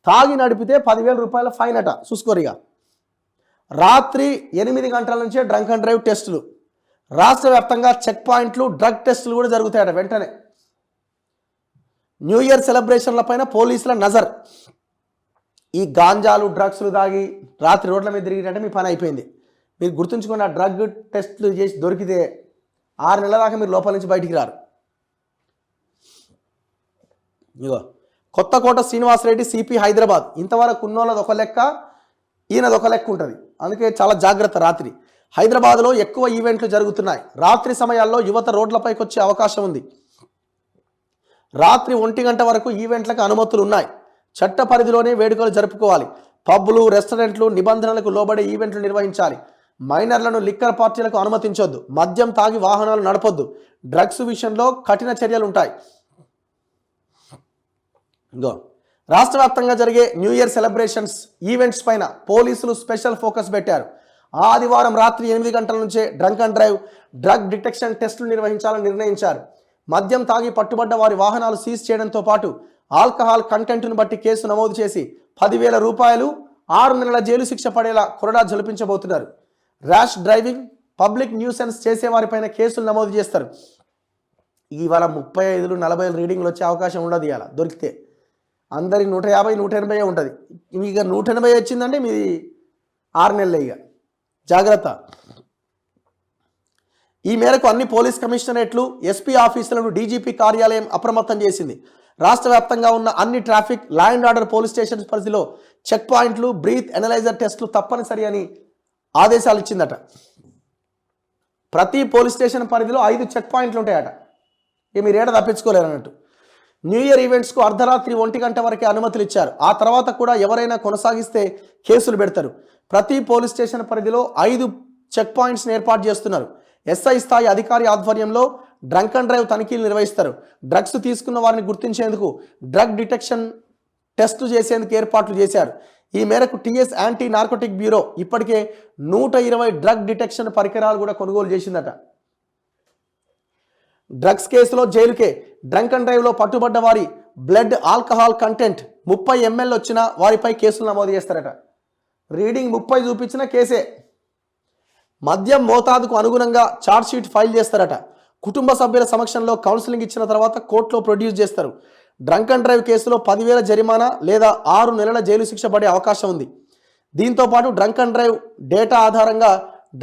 తాగి నడిపితే 10,000 రూపాయల ఫైన్ అట. చూసుకోరిగా. రాత్రి 8 గంటల నుంచే డ్రంక్ అండ్ డ్రైవ్ టెస్టులు. రాష్ట్ర వ్యాప్తంగా చెక్ పాయింట్లు, డ్రగ్ టెస్టులు కూడా జరుగుతాయట వెంటనే. న్యూ ఇయర్ సెలబ్రేషన్ల పైన పోలీసుల నజర్. ఈ గాంజాలు, డ్రగ్స్లు తాగి రాత్రి రోడ్ల మీద తిరిగినట్టే మీ పని అయిపోయింది. మీరు గుర్తుంచుకున్న డ్రగ్ టెస్టులు చేసి దొరికితే 6 నెలల దాకా మీరు లోపల నుంచి బయటికి రారు. ఇగో కొత్తకోట శ్రీనివాసరెడ్డి సిపి హైదరాబాద్. ఇంతవరకు ఉన్నోళ్ళది ఒక లెక్క, ఈయనది ఒక లెక్క ఉంటుంది. అందుకే చాలా జాగ్రత్త. రాత్రి హైదరాబాద్లో ఎక్కువ ఈవెంట్లు జరుగుతున్నాయి. రాత్రి సమయాల్లో యువత రోడ్లపైకి వచ్చే అవకాశం ఉంది. రాత్రి 1 గంట వరకు ఈవెంట్లకు అనుమతులు ఉన్నాయి. చట్ట పరిధిలోనే వేడుకలు జరుపుకోవాలి. పబ్బులు, రెస్టారెంట్లు నిబంధనలకు లోబడే ఈవెంట్లు నిర్వహించాలి. మైనర్లను లిక్కర్ పార్టీలకు అనుమతించొద్దు. మద్యం తాగి వాహనాలు నడపొద్దు. డ్రగ్స్ విషయంలో కఠిన చర్యలు ఉంటాయి. ఇంకో రాష్ట్ర వ్యాప్తంగా జరిగే న్యూ ఇయర్ సెలబ్రేషన్స్ ఈవెంట్స్ పైన పోలీసులు స్పెషల్ ఫోకస్ పెట్టారు. ఆదివారం రాత్రి 8 గంటల నుంచే drunk and drive, drug detection టెస్టులు నిర్వహించాలని నిర్ణయించారు. మద్యం తాగి పట్టుబడ్డ వారి వాహనాలు సీజ్ చేయడంతో పాటు ఆల్కహాల్ కంటెంట్ను బట్టి కేసు నమోదు చేసి 10,000 రూపాయలు, 6 నెలల జైలు శిక్ష పడేలా కొరడా జలిపించబోతున్నారు. ర్యాష్ డ్రైవింగ్, పబ్లిక్ న్యూసెన్స్ చేసేవారిపైన కేసులు నమోదు చేస్తారు. ఇవాళ 35, 40 రీడింగ్లు వచ్చే అవకాశం ఉండదు. ఇవాళ దొరికితే అందరికి 150, 180 ఉంటుంది. ఇక 180 వచ్చిందంటే మీది 6 నెలలే. ఇక జాగ్రత్త. ఈ మేరకు అన్ని పోలీస్ కమిషనరేట్లు, ఎస్పీ ఆఫీసులను డీజీపీ కార్యాలయం అప్రమత్తం చేసింది. రాష్ట్ర వ్యాప్తంగా ఉన్న అన్ని traffic, law and order police stations పరిధిలో చెక్ పాయింట్లు, బ్రీత్ ఎనలైజర్ టెస్టులు తప్పనిసరి అని ఆదేశాలు ఇచ్చిందట. ప్రతి పోలీస్ స్టేషన్ పరిధిలో 5 చెక్ పాయింట్లు ఉంటాయట. ఇక మీరు ఏడ తప్పించుకోలేరు అన్నట్టు. న్యూ ఇయర్ ఈవెంట్స్కు అర్ధరాత్రి 1 గంట వరకే అనుమతులు ఇచ్చారు. ఆ తర్వాత కూడా ఎవరైనా కొనసాగిస్తే కేసులు పెడతారు. ప్రతి పోలీస్ స్టేషన్ పరిధిలో 5 చెక్ పాయింట్స్ని ఏర్పాటు చేస్తున్నారు. ఎస్ఐ స్థాయి అధికారి ఆధ్వర్యంలో డ్రంక్ అండ్ డ్రైవ్ తనిఖీలు నిర్వహిస్తారు. డ్రగ్స్ తీసుకున్న వారిని గుర్తించేందుకు డ్రగ్ డిటెక్షన్ టెస్టు చేసేందుకు ఏర్పాట్లు చేశారు. ఈ మేరకు టీఎస్ యాంటీ నార్కోటిక్ బ్యూరో ఇప్పటికే 120 డ్రగ్ డిటెక్షన్ పరికరాలు కూడా కొనుగోలు చేసిందట. డ్రగ్స్ కేసులో జైలుకే. డ్రంక్ అండ్ డ్రైవ్లో పట్టుబడ్డ వారి బ్లడ్ ఆల్కహాల్ కంటెంట్ 30 ml వచ్చినా వారిపై కేసులు నమోదు చేస్తారట. రీడింగ్ 30 చూపించిన కేసే. మద్యం మోతాదుకు అనుగుణంగా ఛార్జ్షీట్ ఫైల్ చేస్తారట. కుటుంబ సభ్యుల సమక్షంలో కౌన్సిలింగ్ ఇచ్చిన తర్వాత కోర్టులో ప్రొడ్యూస్ చేస్తారు. డ్రంక్ అండ్ డ్రైవ్ కేసులో 10,000 జరిమానా లేదా 6 నెలల జైలు శిక్ష పడే అవకాశం ఉంది. దీంతోపాటు డ్రంక్ అండ్ డ్రైవ్ డేటా ఆధారంగా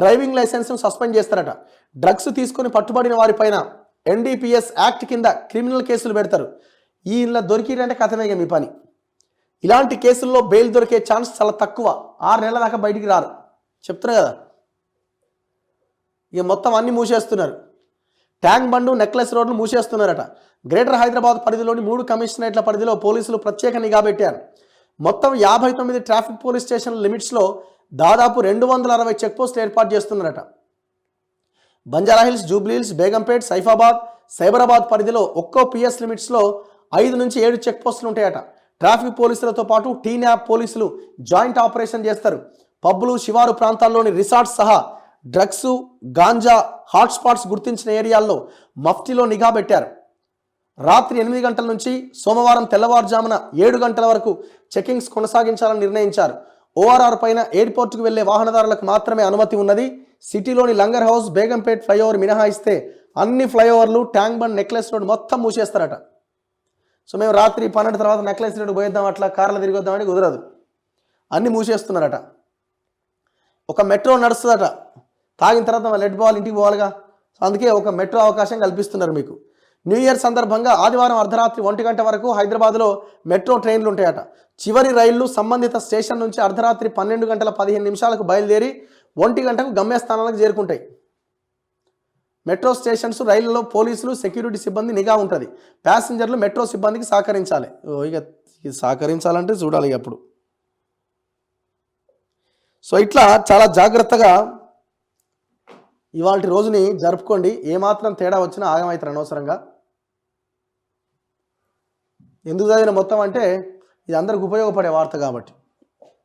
డ్రైవింగ్ లైసెన్స్ను సస్పెండ్ చేస్తారట. డ్రగ్స్ తీసుకుని పట్టుబడిన వారిపైన ఎన్డీపీఎస్ యాక్ట్ కింద క్రిమినల్ కేసులు పెడతారు. ఇలా దొరికిరంటే కథమేగా మీ పని. ఇలాంటి కేసుల్లో బెయిల్ దొరికే ఛాన్స్ చాలా తక్కువ. 6 నెలల దాకా బయటికి రారు. చెప్తున్నా కదా. ఇక మొత్తం అన్ని మూసేస్తున్నారు. ట్యాంక్ బండు, నెక్లెస్ రోడ్లు మూసేస్తున్నారట. గ్రేటర్ హైదరాబాద్ పరిధిలోని 3 కమిషనరేట్ల పరిధిలో పోలీసులు ప్రత్యేక నిఘా పెట్టారు. మొత్తం 59 ట్రాఫిక్ పోలీస్ స్టేషన్ లిమిట్స్లో దాదాపు 260 చెక్ పోస్టులు ఏర్పాటు చేస్తున్నారట. బంజారాహిల్స్, జూబ్లీహిల్స్, బేగంపేట్, సైఫాబాద్, సైబరాబాద్ పరిధిలో ఒక్కో పిఎస్ లిమిట్స్లో 5 నుంచి 7 చెక్ పోస్టులు ఉంటాయట. ట్రాఫిక్ పోలీసులతో పాటు టీన్యాప్ పోలీసులు జాయింట్ ఆపరేషన్ చేస్తారు. పబ్బులు, శివారు ప్రాంతాల్లోని రిసార్ట్స్ సహా డ్రగ్స్, గాంజా హాట్స్పాట్స్ గుర్తించిన ఏరియాల్లో మఫ్టీలో నిఘా పెట్టారు. రాత్రి 8 గంటల నుంచి సోమవారం తెల్లవారుజామున 7 గంటల వరకు చెకింగ్స్ కొనసాగించాలని నిర్ణయించారు. ఓఆర్ఆర్ పైన ఎయిర్పోర్ట్కు వెళ్లే వాహనదారులకు మాత్రమే అనుమతి ఉన్నది. సిటీలోని లంగర్ హౌస్, బేగంపేట్ ఫ్లైఓవర్ మినహాయిస్తే అన్ని ఫ్లైఓవర్లు, ట్యాంక్ బండ్, నెక్లెస్ రోడ్ మొత్తం మూసేస్తారట. సో మేము రాత్రి 12 తర్వాత నెక్లెస్ రోడ్ పోయేద్దాం, అట్లా కార్లు తిరిగి వద్దామని కుదరదు. అన్నీ మూసేస్తున్నారట. ఒక మెట్రో నడుస్తుందట. తాగిన తర్వాత లెట్ పోవాలి, ఇంటికి పోవాలిగా. సో అందుకే ఒక మెట్రో అవకాశం కల్పిస్తున్నారు మీకు. న్యూ ఇయర్ సందర్భంగా ఆదివారం అర్ధరాత్రి 1 గంట వరకు హైదరాబాద్లో మెట్రో ట్రైన్లు ఉంటాయట. చివరి రైళ్లు సంబంధిత స్టేషన్ నుంచి అర్ధరాత్రి 12 గంటల 15 నిమిషాలకు బయలుదేరి 1 గంటకు గమ్యస్థానాలకు చేరుకుంటాయి. మెట్రో స్టేషన్స్, రైళ్లలో పోలీసులు, సెక్యూరిటీ సిబ్బంది నిఘా ఉంటుంది. ప్యాసింజర్లు మెట్రో సిబ్బందికి సహకరించాలి. ఇక సహకరించాలంటే చూడాలి అప్పుడు. సో ఇట్లా చాలా జాగ్రత్తగా ఇవాళ రోజుని జరుపుకోండి. ఏమాత్రం తేడా వచ్చినా ఆగమవుతారు అనవసరంగా. ఎందుకు చదివిన మొత్తం అంటే ఇది అందరికి ఉపయోగపడే వార్త కాబట్టి.